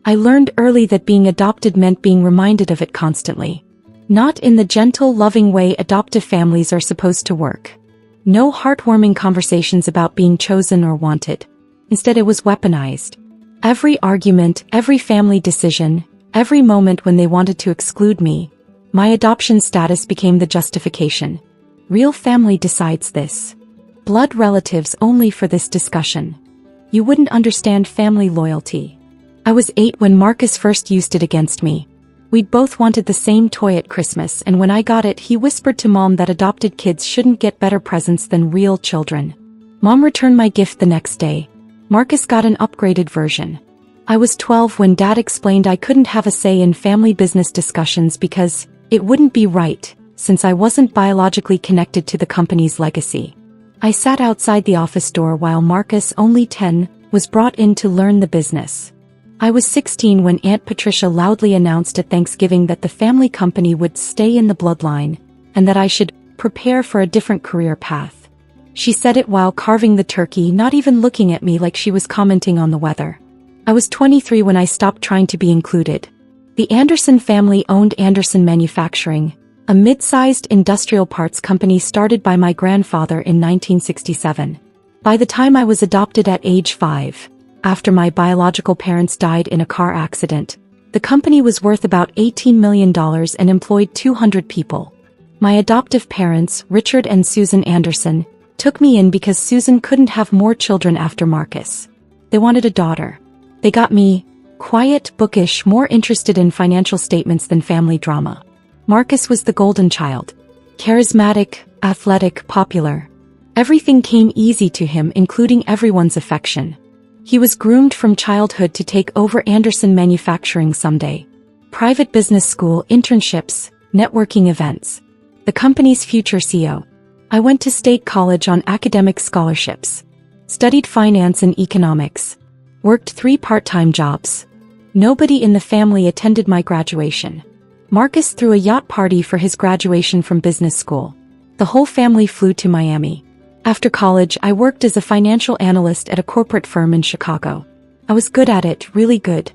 I learned early that being adopted meant being reminded of it constantly. Not in the gentle, loving way adoptive families are supposed to work. No heartwarming conversations about being chosen or wanted. Instead, it was weaponized. Every argument, every family decision, every moment when they wanted to exclude me, my adoption status became the justification. Real family decides this. Blood relatives only for this discussion. You wouldn't understand family loyalty. I was 8 when Marcus first used it against me. We'd both wanted the same toy at Christmas, and when I got it, he whispered to Mom that adopted kids shouldn't get better presents than real children. Mom returned my gift the next day. Marcus got an upgraded version. I was 12 when Dad explained I couldn't have a say in family business discussions because it wouldn't be right, since I wasn't biologically connected to the company's legacy. I sat outside the office door while Marcus, only 10, was brought in to learn the business. I was 16 when Aunt Patricia loudly announced at Thanksgiving that the family company would stay in the bloodline, and that I should prepare for a different career path. She said it while carving the turkey, not even looking at me like she was commenting on the weather. I was 23 when I stopped trying to be included. The Anderson family owned Anderson Manufacturing, a mid-sized industrial parts company started by my grandfather in 1967. By the time I was adopted at age 5, after my biological parents died in a car accident, the company was worth about $18 million and employed 200 people. My adoptive parents, Richard and Susan Anderson, took me in because Susan couldn't have more children after Marcus. They wanted a daughter. They got me, quiet, bookish, more interested in financial statements than family drama. Marcus was the golden child. Charismatic, athletic, popular. Everything came easy to him, including everyone's affection. He was groomed from childhood to take over Anderson Manufacturing someday. Private business school, internships, networking events. The company's future CEO. I went to state college on academic scholarships. Studied finance and economics. Worked 3 part-time jobs. Nobody in the family attended my graduation. Marcus threw a yacht party for his graduation from business school. The whole family flew to Miami. After college, I worked as a financial analyst at a corporate firm in Chicago. I was good at it, really good.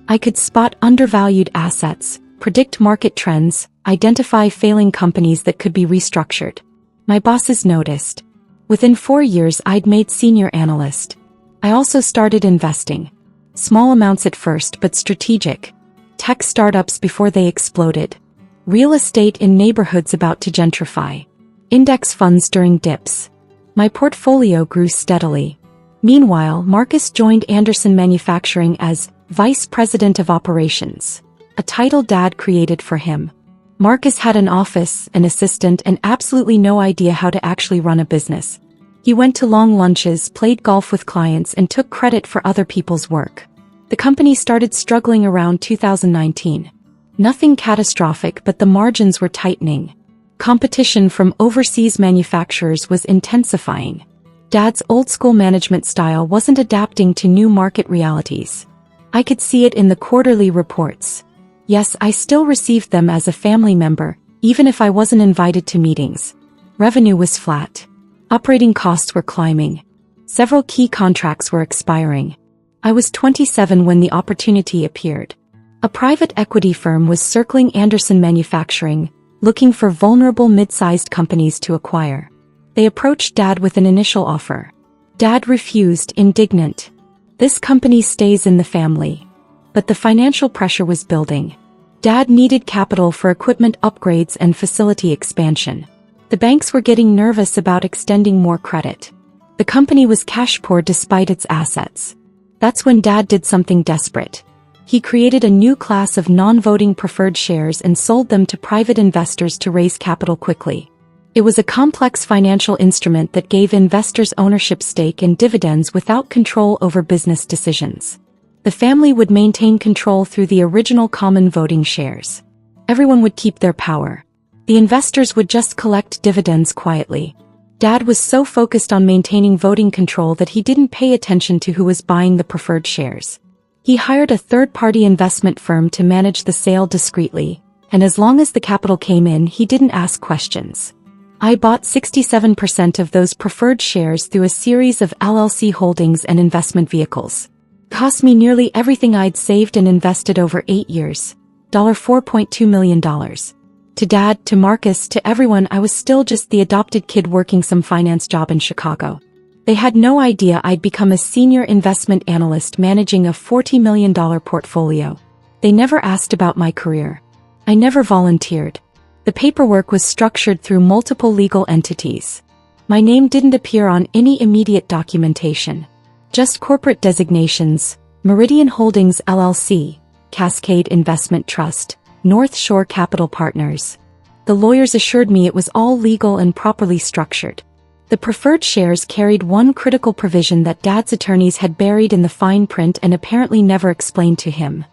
I could spot undervalued assets, predict market trends, identify failing companies that could be restructured. My bosses noticed. Within 4 years, I'd made senior analyst. I also started investing. Small amounts at first, but strategic. Tech startups before they exploded. Real estate in neighborhoods about to gentrify. Index funds during dips. My portfolio grew steadily. Meanwhile, Marcus joined Anderson Manufacturing as Vice President of Operations, a title Dad created for him. Marcus had an office, an assistant, and absolutely no idea how to actually run a business. He went to long lunches, played golf with clients, and took credit for other people's work. The company started struggling around 2019. Nothing catastrophic, but the margins were tightening. Competition from overseas manufacturers was intensifying. Dad's old-school management style wasn't adapting to new market realities. I could see it in the quarterly reports. Yes, I still received them as a family member, even if I wasn't invited to meetings. Revenue was flat. Operating costs were climbing. Several key contracts were expiring. I was 27 when the opportunity appeared. A private equity firm was circling Anderson Manufacturing, looking for vulnerable mid-sized companies to acquire. They approached Dad with an initial offer. Dad refused, indignant. This company stays in the family. But the financial pressure was building. Dad needed capital for equipment upgrades and facility expansion. The banks were getting nervous about extending more credit. The company was cash poor despite its assets. That's when Dad did something desperate. He created a new class of non-voting preferred shares and sold them to private investors to raise capital quickly. It was a complex financial instrument that gave investors ownership stake and dividends without control over business decisions. The family would maintain control through the original common voting shares. Everyone would keep their power. The investors would just collect dividends quietly. Dad was so focused on maintaining voting control that he didn't pay attention to who was buying the preferred shares. He hired a third-party investment firm to manage the sale discreetly, and as long as the capital came in, he didn't ask questions. I bought 67% of those preferred shares through a series of LLC holdings and investment vehicles. Cost me nearly everything I'd saved and invested over 8 years. $4.2 million. To Dad, to Marcus, to everyone, I was still just the adopted kid working some finance job in Chicago. They had no idea I'd become a senior investment analyst managing a $40 million portfolio. They never asked about my career. I never volunteered. The paperwork was structured through multiple legal entities. My name didn't appear on any immediate documentation. Just corporate designations: Meridian Holdings LLC, Cascade Investment Trust, North Shore Capital Partners. The lawyers assured me it was all legal and properly structured. The preferred shares carried one critical provision that Dad's attorneys had buried in the fine print and apparently never explained to him.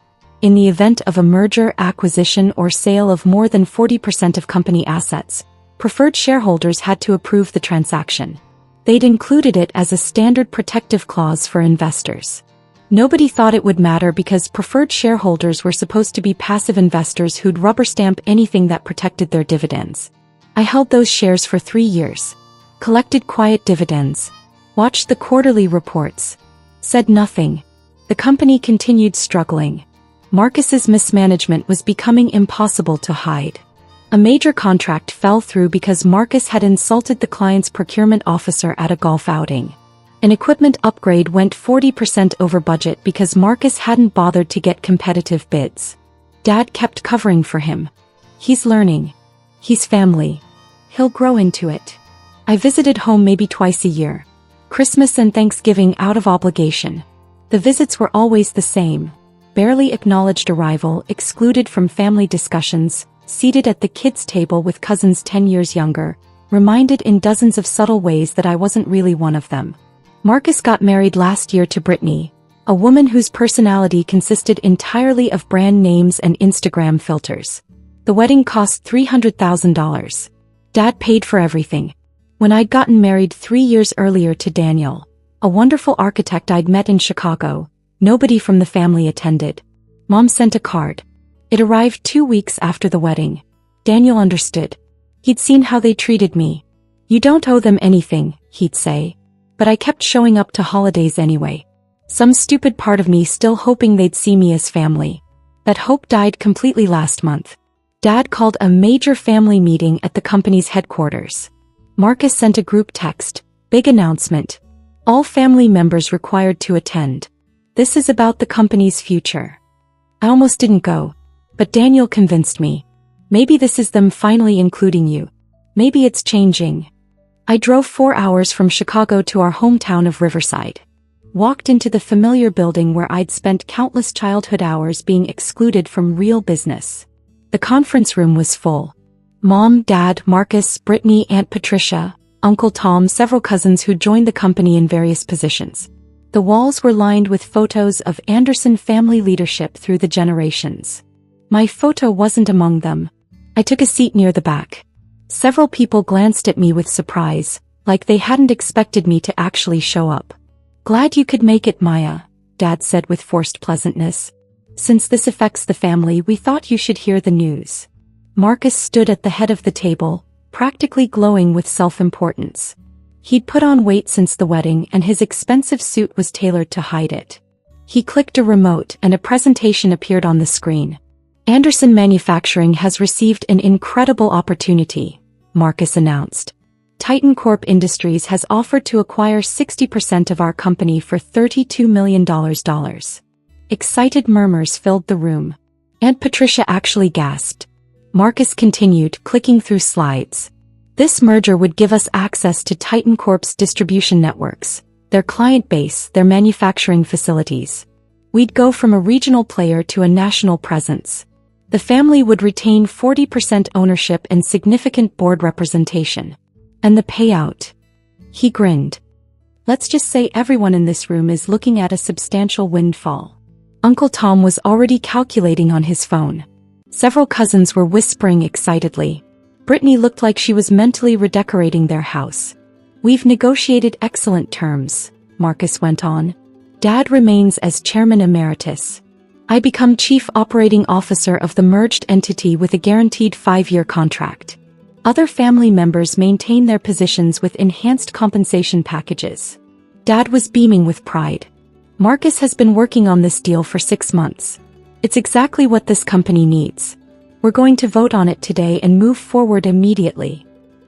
In the event of a merger, acquisition, or sale of more than 40% of company assets, preferred shareholders had to approve the transaction. They'd included it as a standard protective clause for investors. Nobody thought it would matter because preferred shareholders were supposed to be passive investors who'd rubber stamp anything that protected their dividends. I held those shares for 3 years. Collected quiet dividends. Watched the quarterly reports. Said nothing. The company continued struggling. Marcus's mismanagement was becoming impossible to hide. A major contract fell through because Marcus had insulted the client's procurement officer at a golf outing. An equipment upgrade went 40% over budget because Marcus hadn't bothered to get competitive bids. Dad kept covering for him. He's learning. He's family. He'll grow into it. I visited home maybe twice a year. Christmas and Thanksgiving out of obligation. The visits were always the same. Barely acknowledged arrival, excluded from family discussions, seated at the kids' table with cousins 10 years younger, reminded in dozens of subtle ways that I wasn't really one of them. Marcus got married last year to Brittany, a woman whose personality consisted entirely of brand names and Instagram filters. The wedding cost $300,000. Dad paid for everything. When I'd gotten married 3 years earlier to Daniel, a wonderful architect I'd met in Chicago, nobody from the family attended. Mom sent a card. It arrived 2 weeks after the wedding. Daniel understood. He'd seen how they treated me. "You don't owe them anything," he'd say. But I kept showing up to holidays anyway. Some stupid part of me still hoping they'd see me as family. That hope died completely last month. Dad called a major family meeting at the company's headquarters. Marcus sent a group text. Big announcement. All family members required to attend. This is about the company's future. I almost didn't go. But Daniel convinced me. Maybe this is them finally including you. Maybe it's changing. I drove 4 hours from Chicago to our hometown of Riverside. Walked into the familiar building where I'd spent countless childhood hours being excluded from real business. The conference room was full. Mom, Dad, Marcus, Brittany, Aunt Patricia, Uncle Tom, several cousins who joined the company in various positions. The walls were lined with photos of Anderson family leadership through the generations. My photo wasn't among them. I took a seat near the back. Several people glanced at me with surprise, like they hadn't expected me to actually show up. "Glad you could make it, Maya," Dad said with forced pleasantness. "Since this affects the family, we thought you should hear the news." Marcus stood at the head of the table, practically glowing with self-importance. He'd put on weight since the wedding and his expensive suit was tailored to hide it. He clicked a remote and a presentation appeared on the screen. "Anderson Manufacturing has received an incredible opportunity," Marcus announced. Titan Corp Industries has offered to acquire 60% of our company for $32 million. Excited murmurs filled the room. Aunt Patricia actually gasped. Marcus continued, clicking through slides. "This merger would give us access to Titan Corp's distribution networks, their client base, their manufacturing facilities. We'd go from a regional player to a national presence. The family would retain 40% ownership and significant board representation. And the payout." He grinned. "Let's just say everyone in this room is looking at a substantial windfall." Uncle Tom was already calculating on his phone. Several cousins were whispering excitedly. Brittany looked like she was mentally redecorating their house. "We've negotiated excellent terms," Marcus went on. "Dad remains as chairman emeritus. I become chief operating officer of the merged entity with a guaranteed 5-year contract. Other family members maintain their positions with enhanced compensation packages." Dad was beaming with pride. Marcus has been working on this deal for 6 months. It's exactly what this company needs. We're going to vote on it today and move forward immediately.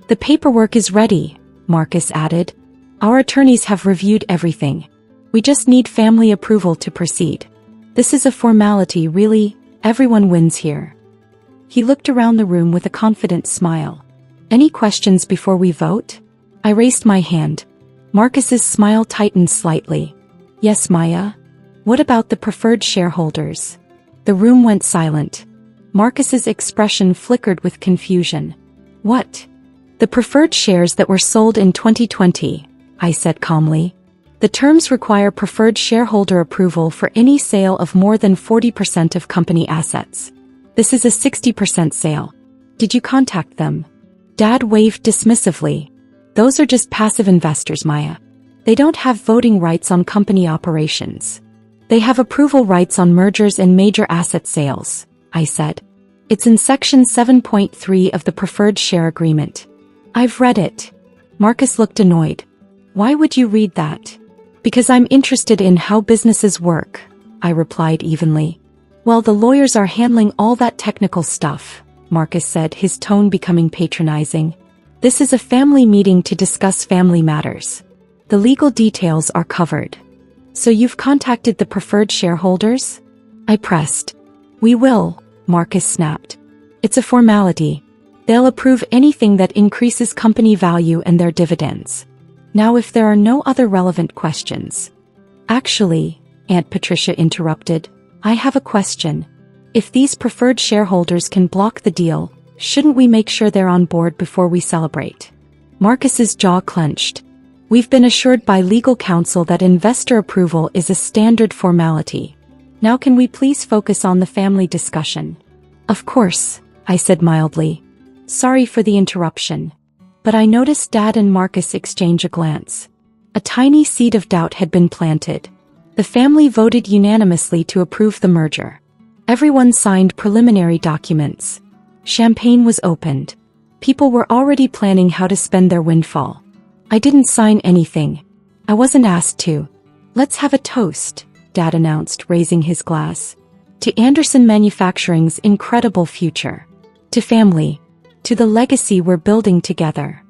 The paperwork is ready, Marcus added. Our attorneys have reviewed everything. We just need family approval to proceed. This is a formality, really. Everyone wins here. He looked around the room with a confident smile. Any questions before we vote? I raised my hand. Marcus's smile tightened slightly. Yes, Maya. What about the preferred shareholders? The room went silent. Marcus's expression flickered with confusion. What? The preferred shares that were sold in 2020, I said calmly. The terms require preferred shareholder approval for any sale of more than 40% of company assets. This is a 60% sale. Did you contact them? Dad waved dismissively. Those are just passive investors, Maya. They don't have voting rights on company operations. They have approval rights on mergers and major asset sales, I said. It's in Section 7.3 of the Preferred Share Agreement. I've read it. Marcus looked annoyed. Why would you read that? Because I'm interested in how businesses work, I replied evenly. Well, the lawyers are handling all that technical stuff, Marcus said, his tone becoming patronizing. This is a family meeting to discuss family matters. The legal details are covered. So you've contacted the preferred shareholders? I pressed. We will, Marcus snapped. It's a formality. They'll approve anything that increases company value and their dividends. Now, if there are no other relevant questions. Actually, Aunt Patricia interrupted, I have a question. If these preferred shareholders can block the deal, shouldn't we make sure they're on board before we celebrate? Marcus's jaw clenched. We've been assured by legal counsel that investor approval is a standard formality. Now can we please focus on the family discussion? Of course, I said mildly. Sorry for the interruption. But I noticed Dad and Marcus exchange a glance. A tiny seed of doubt had been planted. The family voted unanimously to approve the merger. Everyone signed preliminary documents. Champagne was opened. People were already planning how to spend their windfall. I didn't sign anything. I wasn't asked to. Let's have a toast, Dad announced, raising his glass. To Anderson Manufacturing's incredible future. To family. To the legacy we're building together.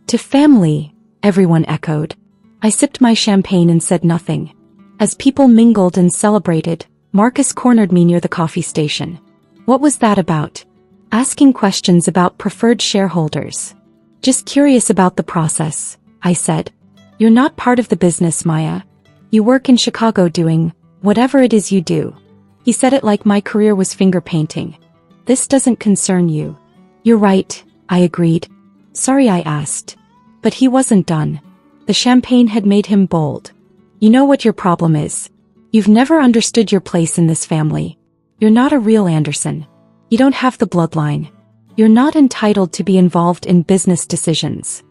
To family, everyone echoed. I sipped my champagne and said nothing. As people mingled and celebrated, Marcus cornered me near the coffee station. What was that about? Asking questions about preferred shareholders. Just curious about the process, I said. You're not part of the business, Maya. You work in Chicago doing whatever it is you do. He said it like my career was finger painting. This doesn't concern you. You're right, I agreed. Sorry I asked. But he wasn't done. The champagne had made him bold. You know what your problem is? You've never understood your place in this family. You're not a real Anderson. You don't have the bloodline. You're not entitled to be involved in business decisions.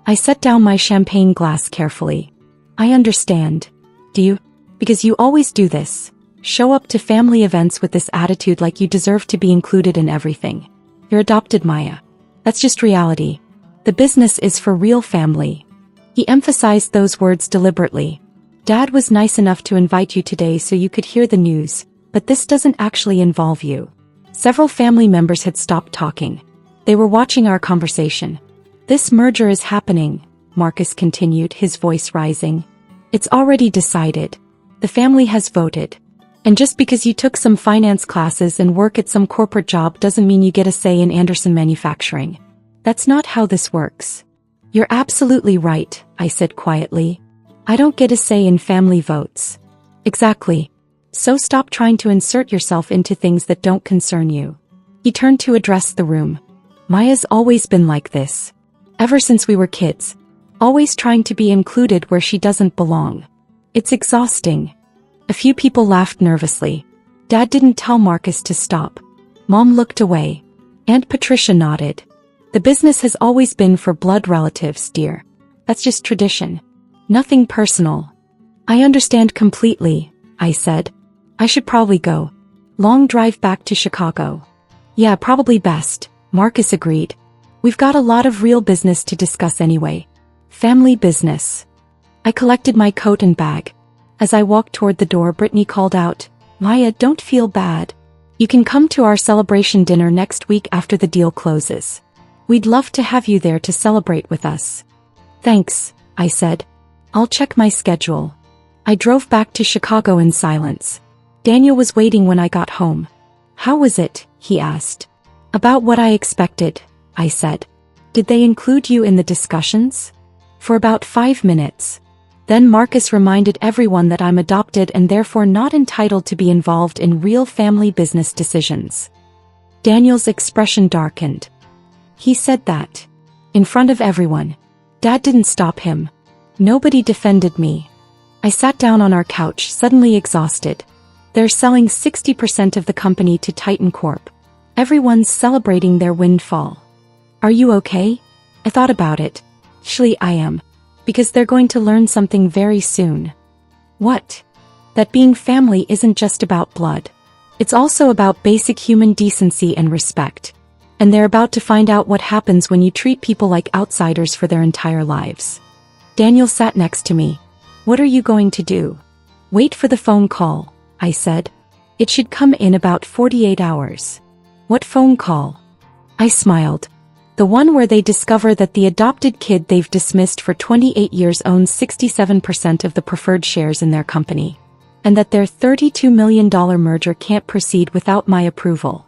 I set down my champagne glass carefully. I understand. Do you? Because you always do this. Show up to family events with this attitude like you deserve to be included in everything. You're adopted, Maya. That's just reality. The business is for real family. He emphasized those words deliberately. Dad was nice enough to invite you today so you could hear the news, but this doesn't actually involve you. Several family members had stopped talking. They were watching our conversation. This merger is happening, Marcus continued, his voice rising. It's already decided. The family has voted. And just because you took some finance classes and work at some corporate job doesn't mean you get a say in Anderson Manufacturing. That's not how this works. You're absolutely right, I said quietly. I don't get a say in family votes. Exactly. So stop trying to insert yourself into things that don't concern you. He turned to address the room. Maya's always been like this. Ever since we were kids. Always trying to be included where she doesn't belong. It's exhausting. A few people laughed nervously. Dad didn't tell Marcus to stop. Mom looked away. Aunt Patricia nodded. The business has always been for blood relatives, dear. That's just tradition. Nothing personal. I understand completely, I said. I should probably go. Long drive back to Chicago. Yeah, probably best, Marcus agreed. We've got a lot of real business to discuss anyway. Family business. I collected my coat and bag. As I walked toward the door, Brittany called out, "Maya, don't feel bad. You can come to our celebration dinner next week after the deal closes. We'd love to have you there to celebrate with us." "Thanks," I said. "I'll check my schedule." I drove back to Chicago in silence. Daniel was waiting when I got home. "How was it?" he asked. "About what I expected," I said. "Did they include you in the discussions?" "For about 5 minutes. Then Marcus reminded everyone that I'm adopted and therefore not entitled to be involved in real family business decisions." Daniel's expression darkened. "He said that? In front of everyone?" Dad didn't stop him. Nobody defended me. I sat down on our couch, suddenly exhausted. They're selling 60% of the company to Titan Corp. Everyone's celebrating their windfall. "Are you okay?" I thought about it. Actually, I am. Because they're going to learn something very soon. "What?" "That being family isn't just about blood. It's also about basic human decency and respect. And they're about to find out what happens when you treat people like outsiders for their entire lives." Daniel sat next to me. "What are you going to do?" "Wait for the phone call," I said. "It should come in about 48 hours. "What phone call?" I smiled. "The one where they discover that the adopted kid they've dismissed for 28 years owns 67% of the preferred shares in their company. And that their $32 million merger can't proceed without my approval."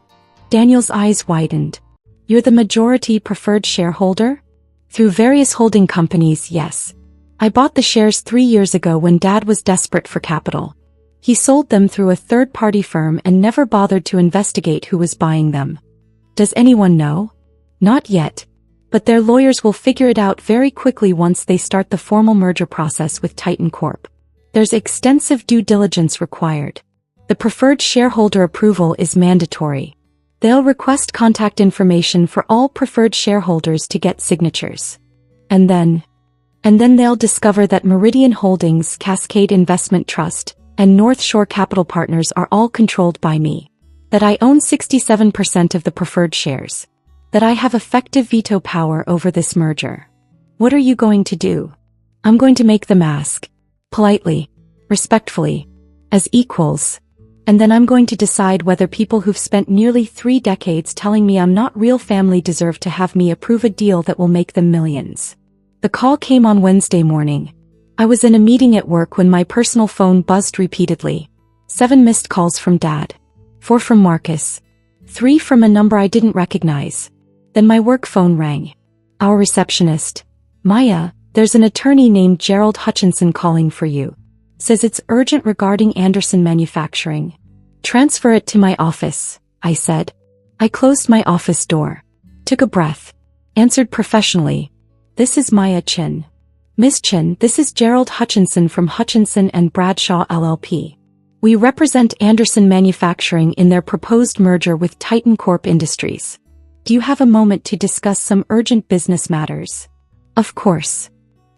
Daniel's eyes widened. "You're the majority preferred shareholder?" "Through various holding companies, yes. I bought the shares 3 years ago when Dad was desperate for capital. He sold them through a third-party firm and never bothered to investigate who was buying them." "Does anyone know?" "Not yet. But their lawyers will figure it out very quickly once they start the formal merger process with Titan Corp. There's extensive due diligence required. The preferred shareholder approval is mandatory. They'll request contact information for all preferred shareholders to get signatures. And then they'll discover that Meridian Holdings, Cascade Investment Trust, and North Shore Capital Partners are all controlled by me. That I own 67% of the preferred shares. That I have effective veto power over this merger." "What are you going to do?" "I'm going to make them ask. Politely. Respectfully. As equals. And then I'm going to decide whether people who've spent nearly 3 decades telling me I'm not real family deserve to have me approve a deal that will make them millions." The call came on Wednesday morning. I was in a meeting at work when my personal phone buzzed repeatedly. 7 missed calls from Dad. 4 from Marcus. 3 from a number I didn't recognize. Then my work phone rang. Our receptionist. "Maya, there's an attorney named Gerald Hutchinson calling for you. Says it's urgent regarding Anderson Manufacturing." "Transfer it to my office," I said. I closed my office door. Took a breath. Answered professionally. "This is Maya Chin." "Miss Chin, this is Gerald Hutchinson from Hutchinson and Bradshaw LLP. We represent Anderson Manufacturing in their proposed merger with Titan Corp Industries. Do you have a moment to discuss some urgent business matters?" "Of course."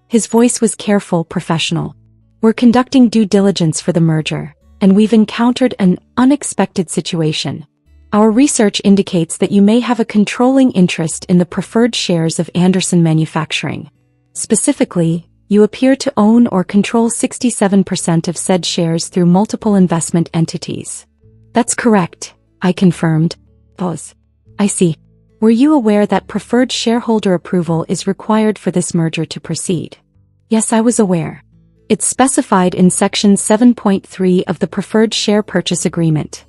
His voice was careful, professional. "We're conducting due diligence for the merger, and we've encountered an unexpected situation. Our research indicates that you may have a controlling interest in the preferred shares of Anderson Manufacturing. Specifically, you appear to own or control 67% of said shares through multiple investment entities." "That's correct," I confirmed. Pause. "I see. Were you aware that preferred shareholder approval is required for this merger to proceed?" "Yes, I was aware. It's specified in Section 7.3 of the Preferred Share Purchase Agreement."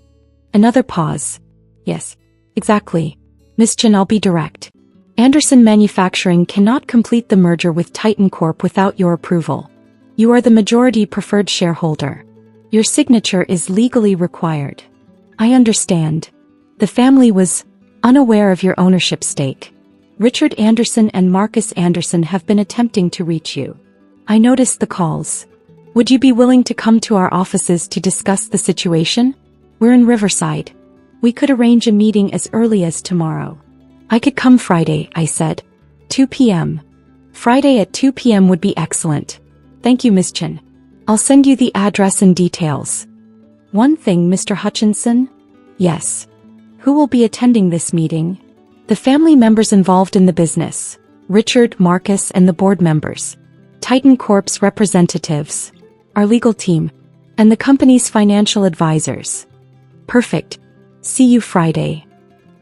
Another pause. "Yes, exactly. Miss Chin, I'll be direct. Anderson Manufacturing cannot complete the merger with Titan Corp without your approval. You are the majority preferred shareholder. Your signature is legally required." "I understand. The family was unaware of your ownership stake. Richard Anderson and Marcus Anderson have been attempting to reach you. I noticed the calls. Would you be willing to come to our offices to discuss the situation? We're in Riverside. We could arrange a meeting as early as tomorrow." "I could come Friday," I said. 2 p.m. "Friday at 2 p.m. would be excellent. Thank you, Miss Chin. I'll send you the address and details." "One thing, Mr. Hutchinson?" "Yes." "Who will be attending this meeting?" "The family members involved in the business. Richard, Marcus, and the board members. Titan Corp's representatives. Our legal team." And the company's financial advisors. Perfect. See you Friday.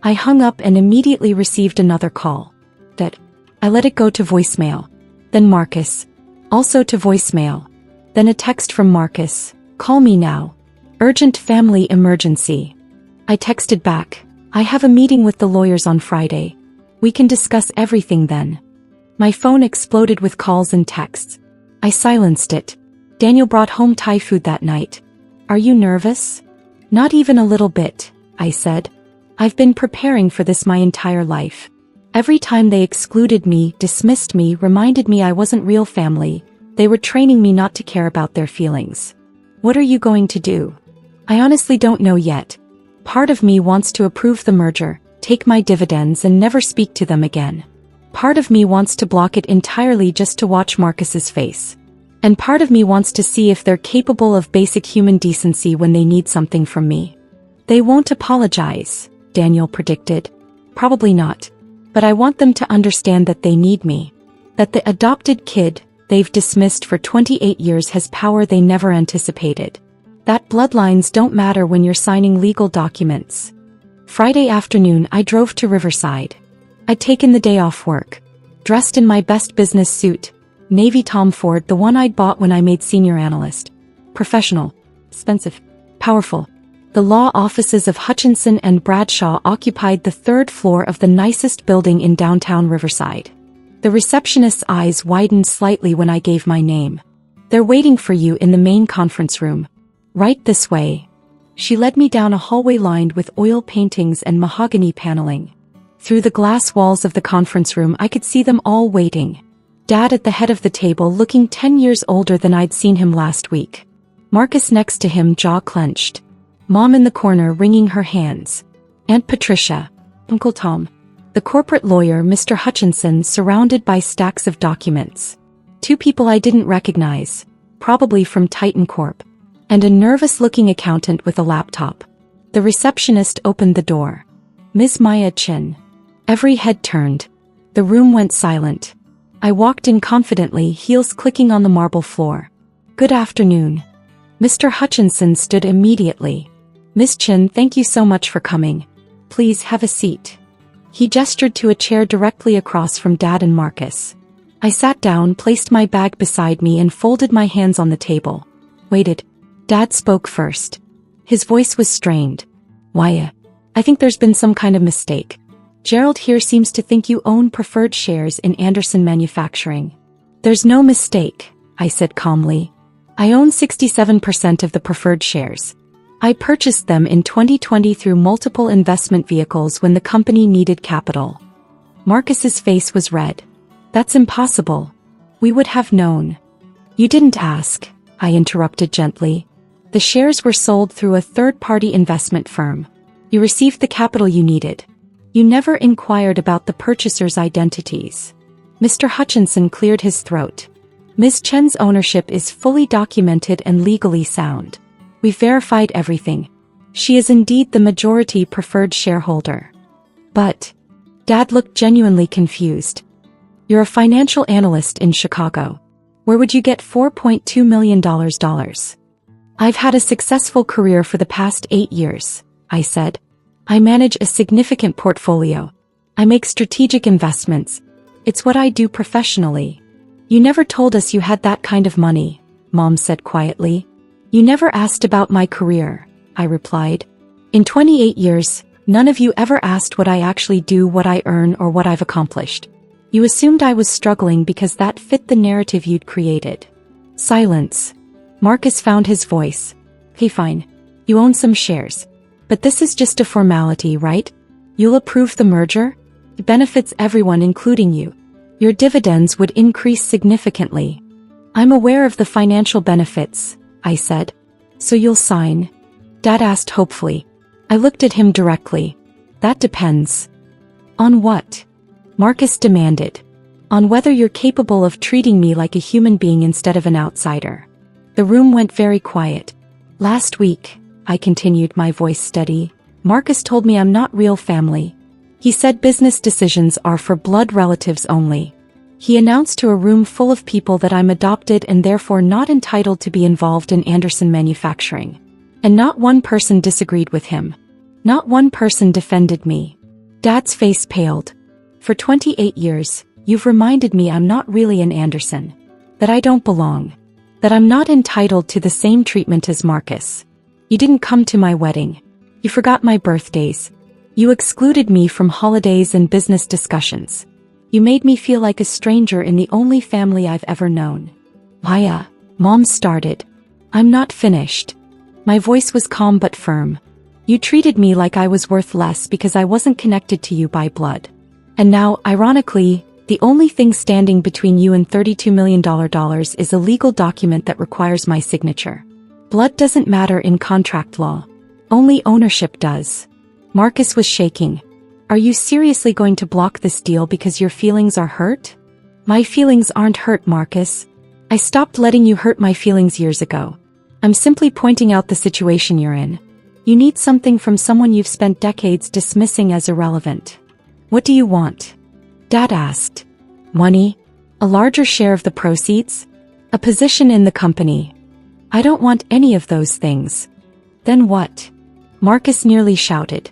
I hung up and immediately received another call. I let it go to voicemail. Then Marcus. Also to voicemail. Then a text from Marcus. Call me now. Urgent family emergency. I texted back. I have a meeting with the lawyers on Friday. We can discuss everything then. My phone exploded with calls and texts. I silenced it. Daniel brought home Thai food that night. Are you nervous? Not even a little bit, I said. I've been preparing for this my entire life. Every time they excluded me, dismissed me, reminded me I wasn't real family, they were training me not to care about their feelings. What are you going to do? I honestly don't know yet. Part of me wants to approve the merger, take my dividends and never speak to them again. Part of me wants to block it entirely just to watch Marcus's face. And part of me wants to see if they're capable of basic human decency when they need something from me. They won't apologize, Daniel predicted. Probably not. But I want them to understand that they need me. That the adopted kid they've dismissed for 28 years has power they never anticipated. That bloodlines don't matter when you're signing legal documents. Friday afternoon I drove to Riverside. I'd taken the day off work. Dressed in my best business suit, navy Tom Ford, the one I'd bought when I made senior analyst. Professional. Expensive. Powerful. The law offices of Hutchinson and Bradshaw occupied the third floor of the nicest building in downtown Riverside. The receptionist's eyes widened slightly when I gave my name. They're waiting for you in the main conference room. Right this way. She led me down a hallway lined with oil paintings and mahogany paneling. Through the glass walls of the conference room I could see them all waiting. Dad at the head of the table looking 10 years older than I'd seen him last week. Marcus next to him, jaw clenched. Mom in the corner wringing her hands. Aunt Patricia, Uncle Tom, the corporate lawyer Mr. Hutchinson surrounded by stacks of documents. Two people I didn't recognize, probably from Titan Corp. And a nervous-looking accountant with a laptop. The receptionist opened the door. Ms. Maya Chin. Every head turned. The room went silent. I walked in confidently, heels clicking on the marble floor. Good afternoon. Mr. Hutchinson stood immediately. Miss Chin, thank you so much for coming. Please have a seat. He gestured to a chair directly across from Dad and Marcus. I sat down, placed my bag beside me and folded my hands on the table. Waited. Dad spoke first. His voice was strained. Why, I think there's been some kind of mistake. Gerald here seems to think you own preferred shares in Anderson Manufacturing. There's no mistake, I said calmly. I own 67% of the preferred shares. I purchased them in 2020 through multiple investment vehicles when the company needed capital. Marcus's face was red. That's impossible. We would have known. You didn't ask, I interrupted gently. The shares were sold through a third-party investment firm. You received the capital you needed. You never inquired about the purchasers' identities. Mr. Hutchinson cleared his throat. Ms. Chen's ownership is fully documented and legally sound. We've verified everything. She is indeed the majority preferred shareholder. But, Dad looked genuinely confused. You're a financial analyst in Chicago. Where would you get $4.2 million? I've had a successful career for the past 8 years, I said. I manage a significant portfolio. I make strategic investments. It's what I do professionally. You never told us you had that kind of money, Mom said quietly. You never asked about my career, I replied. In 28 years, none of you ever asked what I actually do, what I earn, or what I've accomplished. You assumed I was struggling because that fit the narrative you'd created. Silence. Marcus found his voice. Hey, fine. You own some shares. But this is just a formality, right? You'll approve the merger? It benefits everyone, including you. Your dividends would increase significantly. I'm aware of the financial benefits, I said. So you'll sign? Dad asked hopefully. I looked at him directly. That depends. On what? Marcus demanded. On whether you're capable of treating me like a human being instead of an outsider. The room went very quiet. Last week, I continued, my voice steady, Marcus told me I'm not real family. He said business decisions are for blood relatives only. He announced to a room full of people that I'm adopted and therefore not entitled to be involved in Anderson manufacturing. And not one person disagreed with him. Not one person defended me. Dad's face paled. For 28 years, you've reminded me I'm not really an Anderson. That I don't belong. That I'm not entitled to the same treatment as Marcus. You didn't come to my wedding. You forgot my birthdays. You excluded me from holidays and business discussions. You made me feel like a stranger in the only family I've ever known. Maya, Mom started. I'm not finished. My voice was calm but firm. You treated me like I was worth less because I wasn't connected to you by blood. And now, ironically, the only thing standing between you and $32 million is a legal document that requires my signature. Blood doesn't matter in contract law. Only ownership does. Marcus was shaking. Are you seriously going to block this deal because your feelings are hurt? My feelings aren't hurt, Marcus. I stopped letting you hurt my feelings years ago. I'm simply pointing out the situation you're in. You need something from someone you've spent decades dismissing as irrelevant. What do you want? Dad asked. Money? A larger share of the proceeds? A position in the company? I don't want any of those things. Then what? Marcus nearly shouted.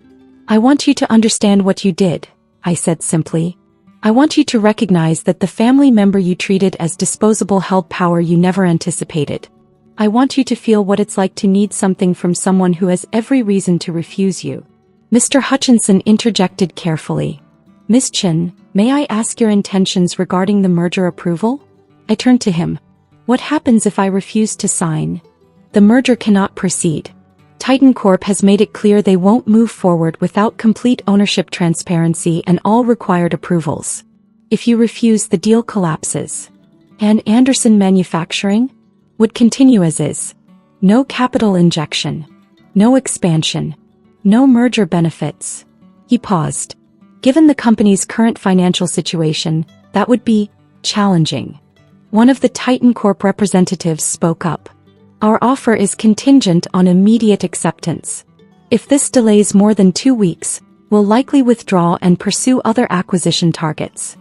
I want you to understand what you did, I said simply. I want you to recognize that the family member you treated as disposable held power you never anticipated. I want you to feel what it's like to need something from someone who has every reason to refuse you. Mr. Hutchinson interjected carefully. Miss Chin, may I ask your intentions regarding the merger approval? I turned to him. What happens if I refuse to sign? The merger cannot proceed. Titan Corp has made it clear they won't move forward without complete ownership transparency and all required approvals. If you refuse, the deal collapses. And Anderson Manufacturing would continue as is. No capital injection. No expansion. No merger benefits. He paused. Given the company's current financial situation, that would be challenging. One of the Titan Corp representatives spoke up. Our offer is contingent on immediate acceptance. If this delays more than 2 weeks, we'll likely withdraw and pursue other acquisition targets.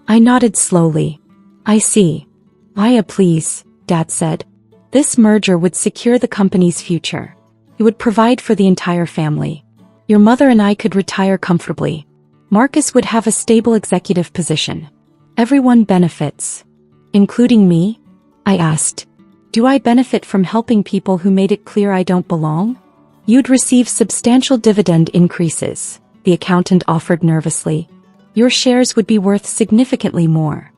I nodded slowly. I see. Maya, please, Dad said. This merger would secure the company's future. It would provide for the entire family. Your mother and I could retire comfortably. Marcus would have a stable executive position. Everyone benefits. Including me? I asked. Do I benefit from helping people who made it clear I don't belong? You'd receive substantial dividend increases, the accountant offered nervously. Your shares would be worth significantly more.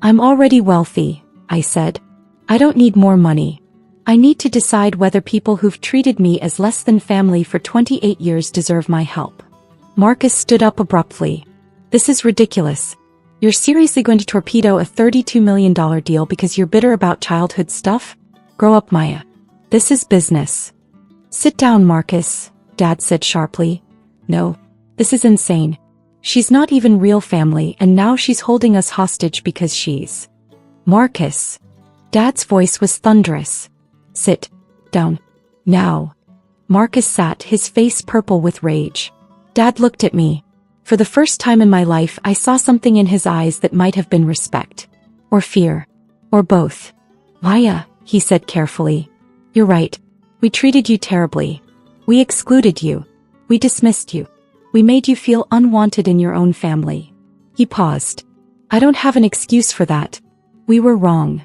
I'm already wealthy, I said. I don't need more money. I need to decide whether people who've treated me as less than family for 28 years deserve my help. Marcus stood up abruptly. This is ridiculous. You're seriously going to torpedo a $32 million deal because you're bitter about childhood stuff? Grow up, Maya. This is business. Sit down, Marcus, Dad said sharply. No, this is insane. She's not even real family and now she's holding us hostage because she's... Marcus. Dad's voice was thunderous. Sit down. Now. Marcus sat, his face purple with rage. Dad looked at me. For the first time in my life, I saw something in his eyes that might have been respect. Or fear. Or both. Maya, he said carefully. You're right. We treated you terribly. We excluded you. We dismissed you. We made you feel unwanted in your own family. He paused. I don't have an excuse for that. We were wrong.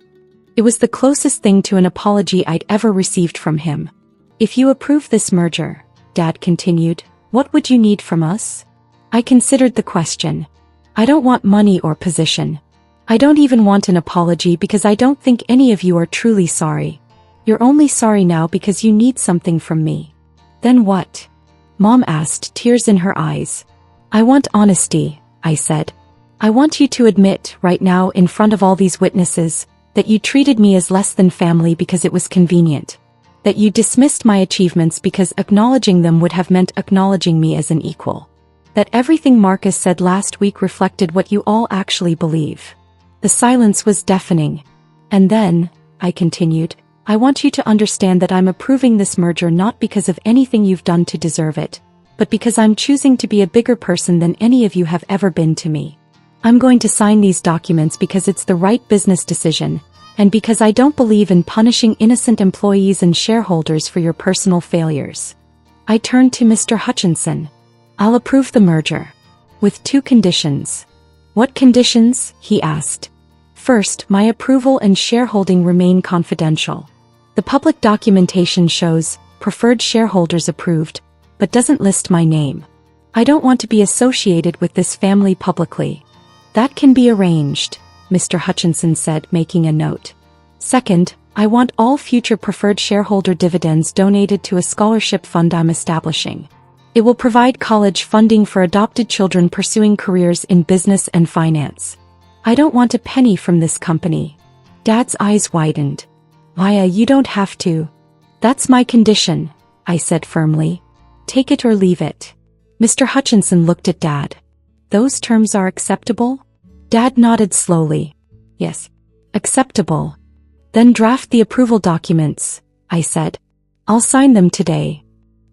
It was the closest thing to an apology I'd ever received from him. If you approve this merger, Dad continued, what would you need from us? I considered the question. I don't want money or position. I don't even want an apology because I don't think any of you are truly sorry. You're only sorry now because you need something from me. Then what? Mom asked, tears in her eyes. I want honesty, I said. I want you to admit, right now in front of all these witnesses, that you treated me as less than family because it was convenient. That you dismissed my achievements because acknowledging them would have meant acknowledging me as an equal. That everything Marcus said last week reflected what you all actually believe. The silence was deafening. And then, I continued, I want you to understand that I'm approving this merger not because of anything you've done to deserve it, but because I'm choosing to be a bigger person than any of you have ever been to me. I'm going to sign these documents because it's the right business decision, and because I don't believe in punishing innocent employees and shareholders for your personal failures. I turned to Mr. Hutchinson. I'll approve the merger. With 2 conditions. What conditions? He asked. First, my approval and shareholding remain confidential. The public documentation shows preferred shareholders approved, but doesn't list my name. I don't want to be associated with this family publicly. That can be arranged, Mr. Hutchinson said, making a note. Second, I want all future preferred shareholder dividends donated to a scholarship fund I'm establishing. It will provide college funding for adopted children pursuing careers in business and finance. I don't want a penny from this company. Dad's eyes widened. Maya, you don't have to. That's my condition, I said firmly. Take it or leave it. Mr. Hutchinson looked at Dad. Those terms are acceptable? Dad nodded slowly. Yes. Acceptable. Then draft the approval documents, I said. I'll sign them today.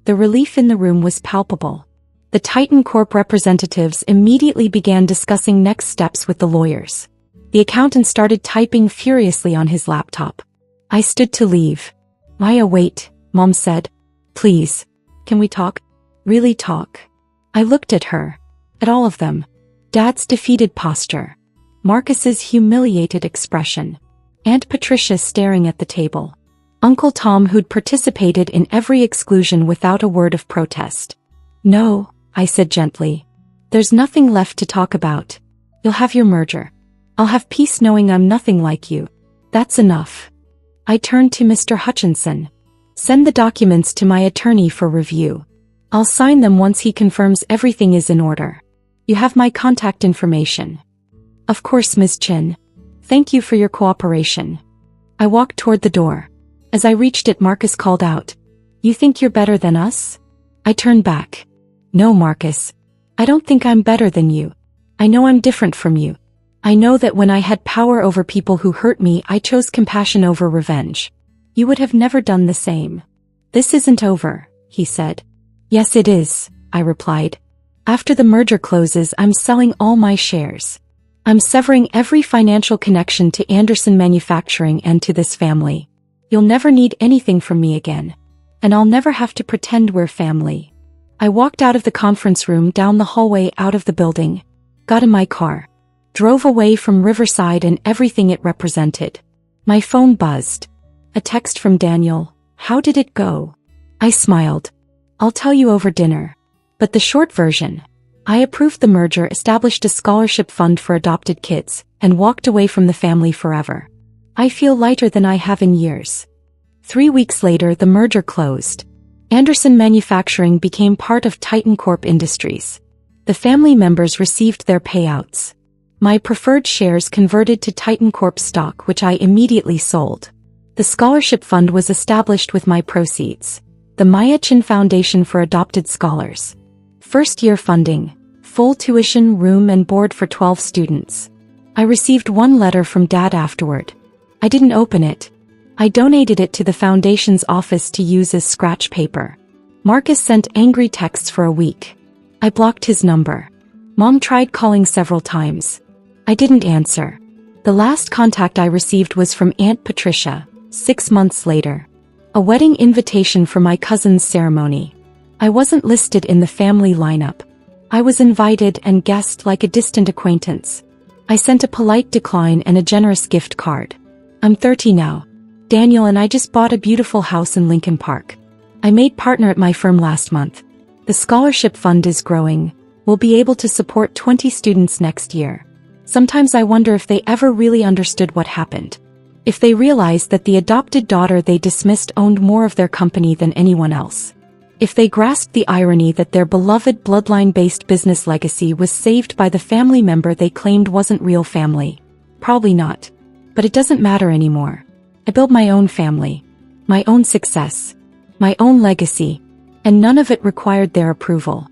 The relief in the room was palpable. The Titan Corp representatives immediately began discussing next steps with the lawyers. The accountant started typing furiously on his laptop. I stood to leave. Maya, wait, Mom said. Please. Can we talk? Really talk? I looked at her. At all of them. Dad's defeated posture. Marcus's humiliated expression. Aunt Patricia staring at the table. Uncle Tom, who'd participated in every exclusion without a word of protest. No, I said gently. There's nothing left to talk about. You'll have your merger. I'll have peace knowing I'm nothing like you. That's enough. I turned to Mr. Hutchinson. Send the documents to my attorney for review. I'll sign them once he confirms everything is in order. You have my contact information. Of course, Ms. Chin. Thank you for your cooperation. I walked toward the door. As I reached it, Marcus called out. You think you're better than us? I turned back. No, Marcus. I don't think I'm better than you. I know I'm different from you. I know that when I had power over people who hurt me, I chose compassion over revenge. You would have never done the same. This isn't over, he said. Yes, it is, I replied. After the merger closes, I'm selling all my shares. I'm severing every financial connection to Anderson Manufacturing and to this family. You'll never need anything from me again. And I'll never have to pretend we're family. I walked out of the conference room, down the hallway, out of the building, got in my car, drove away from Riverside and everything it represented. My phone buzzed. A text from Daniel. How did it go? I smiled. I'll tell you over dinner. But the short version. I approved the merger, established a scholarship fund for adopted kids, and walked away from the family forever. I feel lighter than I have in years. 3 weeks later, the merger closed. Anderson Manufacturing became part of Titan Corp Industries. The family members received their payouts. My preferred shares converted to Titan Corp stock, which I immediately sold. The scholarship fund was established with my proceeds. The Maya Chin Foundation for Adopted Scholars. First-year funding. Full tuition, room and board for 12 students. I received one letter from Dad afterward. I didn't open it. I donated it to the foundation's office to use as scratch paper. Marcus sent angry texts for a week. I blocked his number. Mom tried calling several times. I didn't answer. The last contact I received was from Aunt Patricia, 6 months later. A wedding invitation for my cousin's ceremony. I wasn't listed in the family lineup. I was invited and guessed like a distant acquaintance. I sent a polite decline and a generous gift card. I'm 30 now. Daniel and I just bought a beautiful house in Lincoln Park. I made partner at my firm last month. The scholarship fund is growing. We'll be able to support 20 students next year. Sometimes I wonder if they ever really understood what happened. If they realized that the adopted daughter they dismissed owned more of their company than anyone else. If they grasped the irony that their beloved bloodline-based business legacy was saved by the family member they claimed wasn't real family. Probably not. But it doesn't matter anymore. I built my own family. My own success. My own legacy. And none of it required their approval.